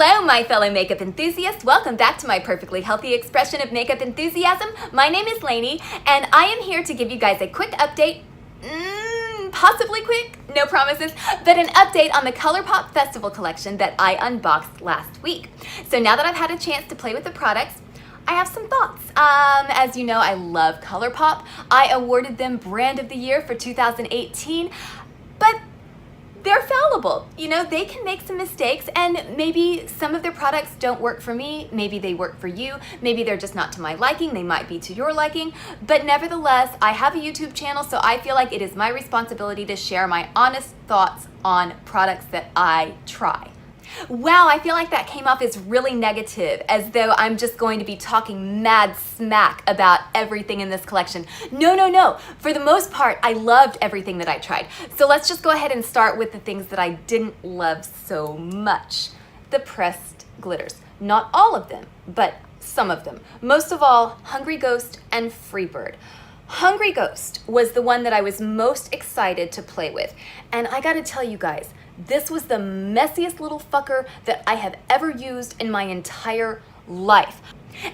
Hello, my fellow makeup enthusiasts. Welcome back to my perfectly healthy expression of makeup enthusiasm. My name is Lainey, and I am here to give you guys a quick update, possibly quick, no promises, but an update on the Colourpop Festival collection that I unboxed last week. So now that I've had a chance to play with the products, I have some thoughts. As you know, I love Colourpop. I awarded them Brand of the Year for 2018, but they're fallible. You know, they can make some mistakes, and maybe some of their products don't work for me. Maybe they work for you. Maybe they're just not to my liking. They might be to your liking. But nevertheless, I have a YouTube channel, so I feel like it is my responsibility to share my honest thoughts on products that I try. Wow, I feel like that came off as really negative, as though I'm just going to be talking mad smack about everything in this collection. No. For the most part, I loved everything that I tried. So let's just go ahead and start with the things that I didn't love so much. The pressed glitters. Not all of them, but some of them. Most of all, Hungry Ghost and Freebird. Hungry Ghost was the one that I was most excited to play with. And I gotta tell you guys, this was the messiest little fucker that I have ever used in my entire life.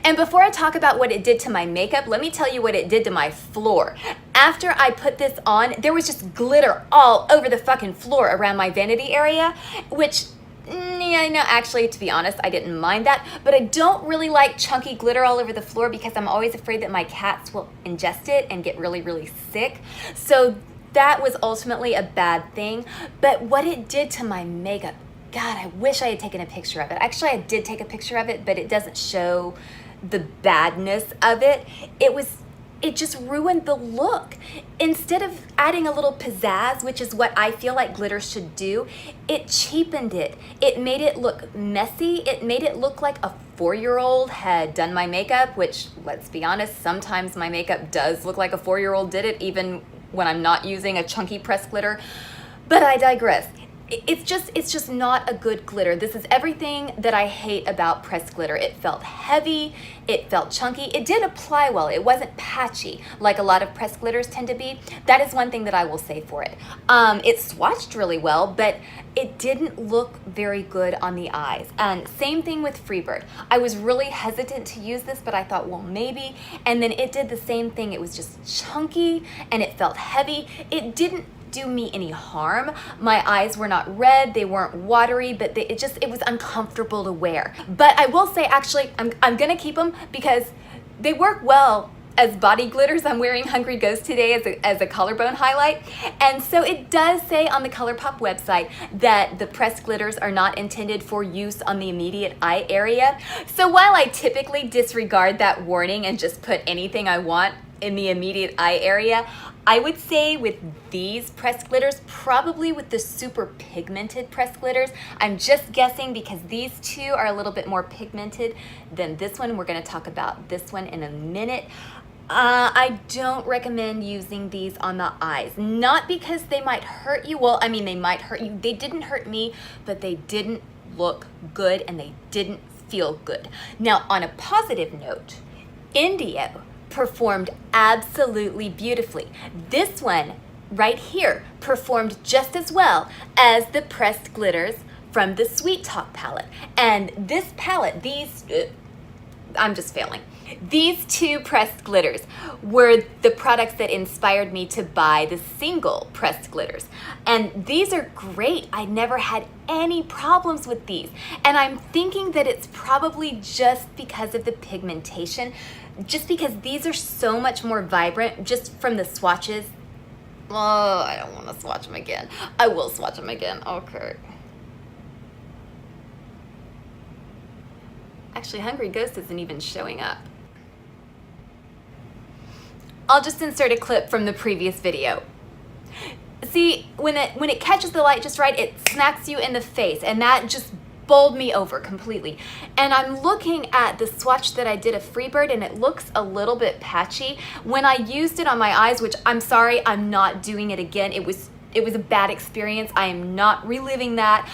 And before I talk about what it did to my makeup, let me tell you what it did to my floor. After I put this on, there was just glitter all over the fucking floor around my vanity area, which, yeah, no, actually, to be honest, I didn't mind that, but I don't really like chunky glitter all over the floor because I'm always afraid that my cats will ingest it and get really, really sick. So that was ultimately a bad thing. But what it did to my makeup, God, I wish I had taken a picture of it. Actually, I did take a picture of it, but it doesn't show the badness of it. It just ruined the look. Instead of adding a little pizzazz, which is what I feel like glitter should do, it cheapened it. It made it look messy. It made it look like a 4-year-old had done my makeup, which, let's be honest, sometimes my makeup does look like a 4-year-old did it, even when I'm not using a chunky pressed glitter. But I digress. It's just not a good glitter. This is everything that I hate about pressed glitter. It felt heavy, it felt chunky. It did apply well. It wasn't patchy like a lot of pressed glitters tend to be. That is one thing that I will say for it. It swatched really well, but it didn't look very good on the eyes. And same thing with Freebird. I was really hesitant to use this, but I thought, well, maybe. And then it did the same thing. It was just chunky and it felt heavy. It didn't do me any harm. My eyes were not red, they weren't watery, but it was uncomfortable to wear. But I will say, actually, I'm gonna keep them because they work well as body glitters. I'm wearing Hungry Ghost today as a collarbone highlight. And so it does say on the Colourpop website that the pressed glitters are not intended for use on the immediate eye area. So while I typically disregard that warning and just put anything I want in the immediate eye area, I would say with these pressed glitters, probably with the super pigmented pressed glitters, I'm just guessing because these two are a little bit more pigmented than this one. We're gonna talk about this one in a minute. I don't recommend using these on the eyes. Not because they might hurt you. Well, I mean, they might hurt you. They didn't hurt me, but they didn't look good and they didn't feel good. Now, on a positive note, Indio performed absolutely beautifully. This one right here performed just as well as the pressed glitters from the Sweet Talk palette. And this palette, I'm just failing. These two pressed glitters were the products that inspired me to buy the single pressed glitters. And these are great. I never had any problems with these. And I'm thinking that it's probably just because of the pigmentation, just because these are so much more vibrant just from the swatches. Oh, I don't want to swatch them again. I will swatch them again. Okay. Actually, Hungry Ghost isn't even showing up. I'll just insert a clip from the previous video. See, when it catches the light just right, it smacks you in the face, and that just bowled me over completely. And I'm looking at the swatch that I did of Freebird, and it looks a little bit patchy. When I used it on my eyes, which I'm sorry, I'm not doing it again. It was a bad experience. I am not reliving that.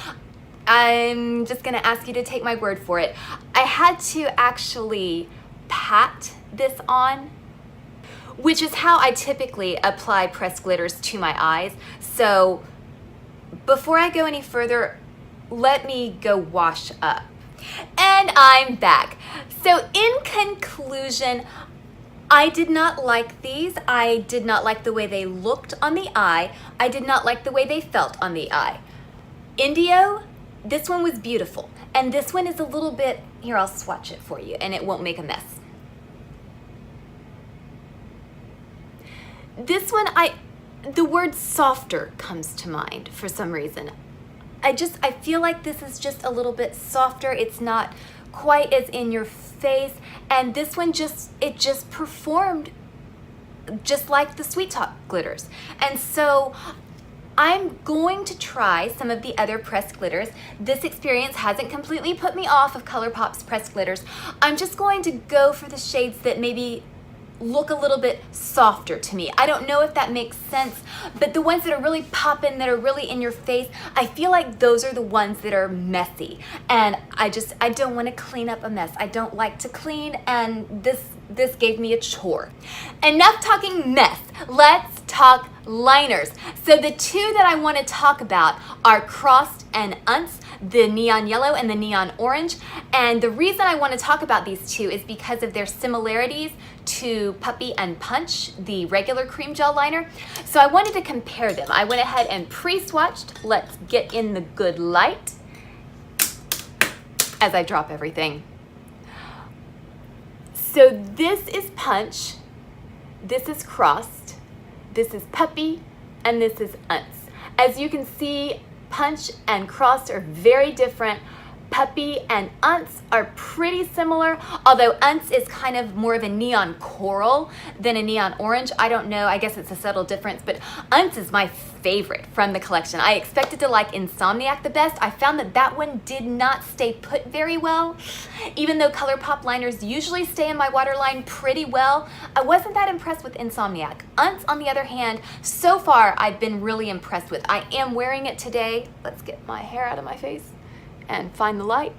I'm just gonna ask you to take my word for it. I had to actually pat this on, which is how I typically apply pressed glitters to my eyes. So before I go any further, let me go wash up. And I'm back. So in conclusion, I did not like these. I did not like the way they looked on the eye. I did not like the way they felt on the eye. Indio, this one was beautiful. And this one is a little bit, here, I'll swatch it for you and it won't make a mess. This one, the word softer comes to mind for some reason. I feel like this is just a little bit softer. It's not quite as in your face. And this one it just performed just like the Sweet Talk glitters. And so I'm going to try some of the other pressed glitters. This experience hasn't completely put me off of Colourpop's pressed glitters. I'm just going to go for the shades that maybe look a little bit softer to me. I don't know if that makes sense, but the ones that are really poppin', that are really in your face, I feel like those are the ones that are messy. And I don't want to clean up a mess. I don't like to clean, and this gave me a chore. Enough talking mess. Let's talk liners. So the two that I want to talk about are Crossed and Unce, the neon yellow and the neon orange. And the reason I want to talk about these two is because of their similarities to Puppy and Punch, the regular cream gel liner. So I wanted to compare them. I went ahead and pre-swatched. Let's get in the good light as I drop everything. So this is Punch, this is Crossed, this is Puppy, and this is Unce. As you can see, Punch and Crossed are very different. Puppy and Unce are pretty similar, although Unce is kind of more of a neon coral than a neon orange. I don't know, I guess it's a subtle difference, but Unce is my favorite from the collection. I expected to like Insomniac the best. I found that one did not stay put very well. Even though Colourpop liners usually stay in my waterline pretty well, I wasn't that impressed with Insomniac. Unce, on the other hand, so far I've been really impressed with. I am wearing it today. Let's get my hair out of my face and find the light.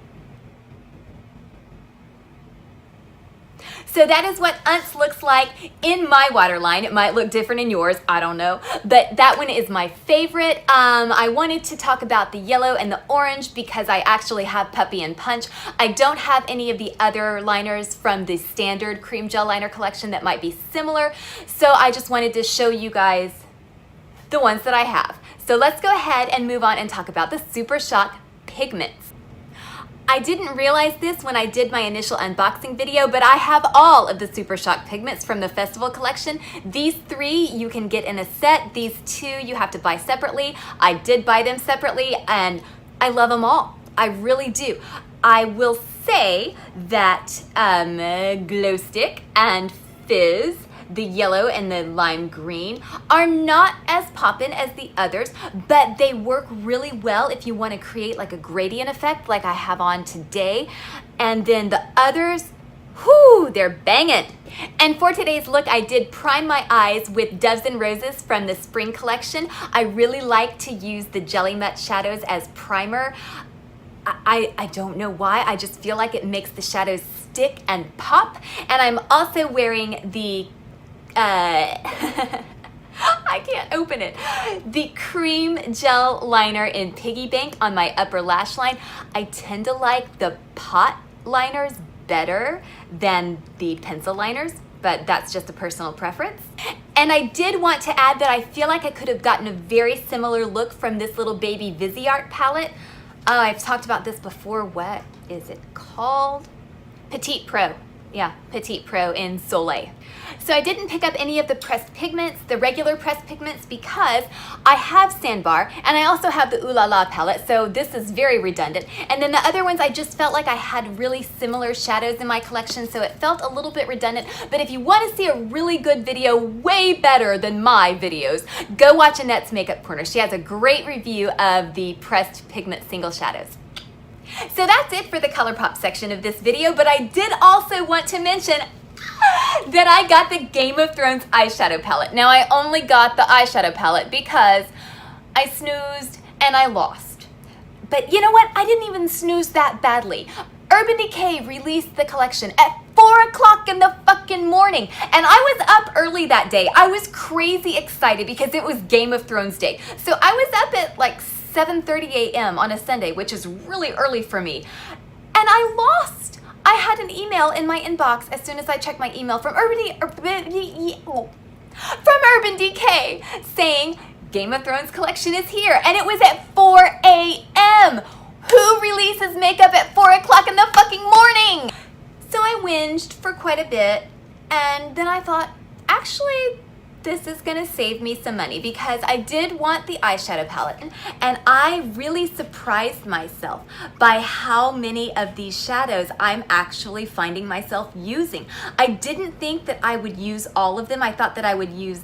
So that is what Unce looks like in my waterline. It might look different in yours, I don't know, but that one is my favorite. I wanted to talk about the yellow and the orange because I actually have Puppy and Punch. I don't have any of the other liners from the standard cream gel liner collection that might be similar, so I just wanted to show you guys the ones that I have. So let's go ahead and move on and talk about the Super Shock Pigments. I didn't realize this when I did my initial unboxing video, but I have all of the Super Shock Pigments from the festival collection. These three you can get in a set. These two you have to buy separately. I did buy them separately and I love them all. I really do. I will say that Glow Stick and Fizz, the yellow and the lime green, are not as poppin' as the others, but they work really well if you want to create like a gradient effect like I have on today. And then the others, whoo, they're banging. And for today's look, I did prime my eyes with Doves and Roses from the spring collection. I really like to use the Jelly Mutt shadows as primer. I don't know why, I just feel like it makes the shadows stick and pop. And I'm also wearing the I can't open it. The cream gel liner in Piggy Bank on my upper lash line. I tend to like the pot liners better than the pencil liners, but that's just a personal preference. And I did want to add that I feel like I could have gotten a very similar look from this little baby Viseart palette. I've talked about this before. What is it called? Petite Pro. Yeah, Petite Pro in Soleil. So I didn't pick up any of the pressed pigments, the regular pressed pigments, because I have Sandbar and I also have the Ooh La La palette, so this is very redundant. And then the other ones, I just felt like I had really similar shadows in my collection, so it felt a little bit redundant. But if you want to see a really good video, way better than my videos, go watch Annette's Makeup Corner. She has a great review of the pressed pigment single shadows. So that's it for the Colourpop section of this video, but I did also want to mention that I got the Game of Thrones eyeshadow palette. Now, I only got the eyeshadow palette because I snoozed and I lost. But you know what? I didn't even snooze that badly. Urban Decay released the collection at 4 o'clock in the fucking morning, and I was up early that day. I was crazy excited because it was Game of Thrones day. So I was up at like 7:30 a.m. on a Sunday, which is really early for me. And I had an email in my inbox as soon as I checked my email from Urban Decay saying Game of Thrones collection is here, and it was at 4 a.m. Who releases makeup at 4 o'clock in the fucking morning? So I whinged for quite a bit, and then I thought, actually, this is gonna save me some money because I did want the eyeshadow palette, and I really surprised myself by how many of these shadows I'm actually finding myself using. I didn't think that I would use all of them. I thought that I would use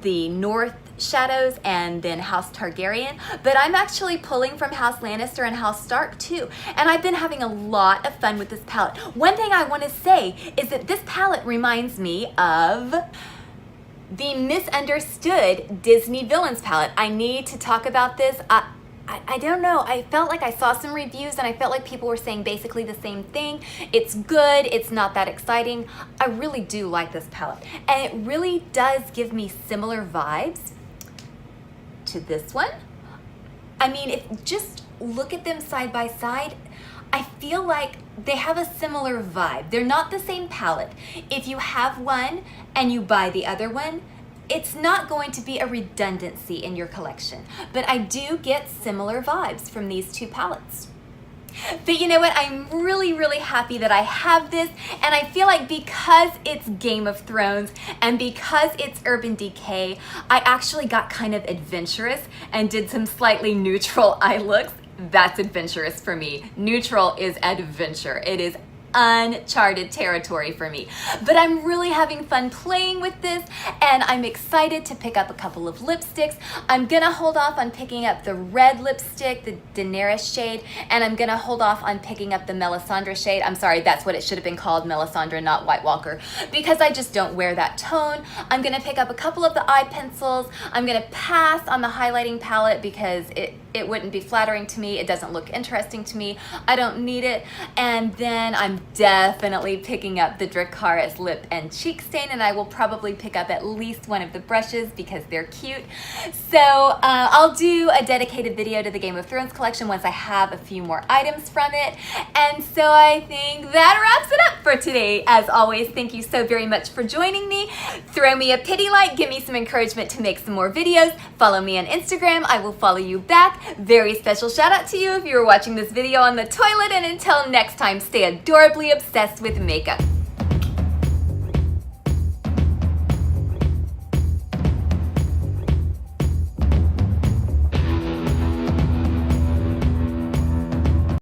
the North shadows and then House Targaryen, but I'm actually pulling from House Lannister and House Stark too, and I've been having a lot of fun with this palette. One thing I want to say is that this palette reminds me of the misunderstood Disney Villains palette. I need to talk about this. I don't know, I felt like I saw some reviews and I felt like people were saying basically the same thing. It's good, it's not that exciting. I really do like this palette, and it really does give me similar vibes to this one. I mean, if just look at them side by side, I feel like they have a similar vibe. They're not the same palette. If you have one and you buy the other one, it's not going to be a redundancy in your collection, but I do get similar vibes from these two palettes. But you know what? I'm really, really happy that I have this, and I feel like because it's Game of Thrones and because it's Urban Decay, I actually got kind of adventurous and did some slightly neutral eye looks. That's adventurous for me. Neutral is adventure. It is uncharted territory for me, but I'm really having fun playing with this, and I'm excited to pick up a couple of lipsticks. I'm gonna hold off on picking up the red lipstick, the Daenerys shade, and I'm gonna hold off on picking up the Melisandre shade. I'm sorry, that's what it should have been called, Melisandre, not White Walker, because I just don't wear that tone. I'm gonna pick up a couple of the eye pencils. I'm gonna pass on the highlighting palette because it wouldn't be flattering to me. It doesn't look interesting to me. I don't need it. And then I'm definitely picking up the Dracarys lip and cheek stain, and I will probably pick up at least one of the brushes because they're cute. So I'll do a dedicated video to the Game of Thrones collection once I have a few more items from it. And so I think that wraps it up for today. As always, thank you so very much for joining me. Throw me a pity like, give me some encouragement to make some more videos. Follow me on Instagram. I will follow you back. Very special shout out to you if you were watching this video on the toilet, and until next time, stay adorably obsessed with makeup.